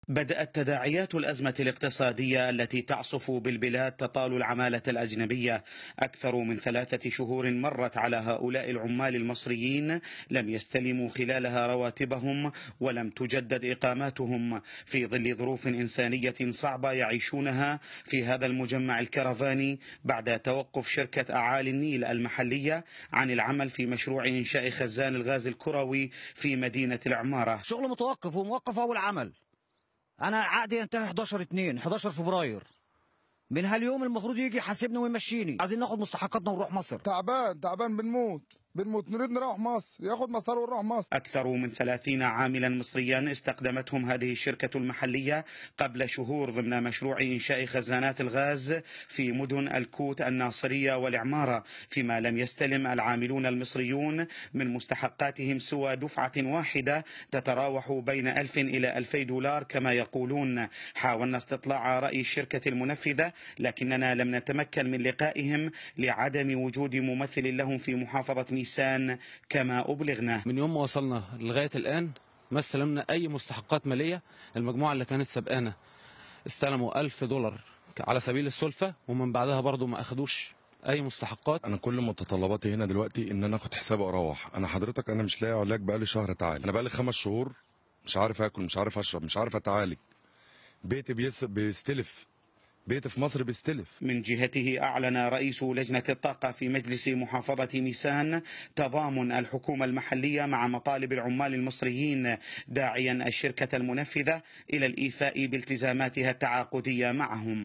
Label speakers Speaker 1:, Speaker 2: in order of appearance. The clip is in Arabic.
Speaker 1: بدأت تداعيات الأزمة الاقتصادية التي تعصف بالبلاد تطال العمالة الأجنبية. أكثر من 3 شهور مرت على هؤلاء العمال المصريين لم يستلموا خلالها رواتبهم ولم تجدد إقاماتهم في ظل ظروف إنسانية صعبة يعيشونها في هذا المجمع الكرفاني بعد توقف شركة أعالي النيل المحلية عن العمل في مشروع إنشاء خزان الغاز الكروي في مدينة العمارة.
Speaker 2: شغل متوقف وموقف أول عمل. أنا عقدي ينتهي 11 فبراير. من هاليوم المفروض يجي يحاسبني ويمشيني. عايزين ناخد مستحقاتنا ونروح مصر.
Speaker 3: تعبان بنموت نريد نروح مصر، ياخد مسار ونروح مصر.
Speaker 1: أكثر من 30 عاملا مصريا استخدمتهم هذه الشركة المحلية قبل شهور ضمن مشروع إنشاء خزانات الغاز في مدن الكوت الناصرية والعمارة، فيما لم يستلم العاملون المصريون من مستحقاتهم سوى دفعة واحدة تتراوح بين 1000 إلى 2000 دولار كما يقولون. حاولنا استطلاع رأي الشركة المنفذة لكننا لم نتمكن من لقائهم لعدم وجود ممثل لهم في محافظة ميسان كما أبلغنا.
Speaker 4: من يوم ما وصلنا لغاية الآن ما استلمنا أي مستحقات مالية. المجموعة اللي كانت سبقانا استلموا 1000 دولار على سبيل السلفة، ومن بعدها برضو ما أخدوش أي مستحقات.
Speaker 5: أنا كل متطلباتي هنا دلوقتي إن أنا أخد حسابي وأروح. أنا مش لاقي علاج بقالي شهر تعالى. أنا بقالي 5 شهور مش عارف آكل، مش عارف أشرب، مش عارف أتعالج. بيتي بيستلف، بيتي في مصر بيستلف.
Speaker 1: من جهته أعلن رئيس لجنة الطاقة في مجلس محافظة ميسان تضامن الحكومة المحلية مع مطالب العمال المصريين، داعيا الشركة المنفذة إلى الإيفاء بالتزاماتها التعاقدية معهم.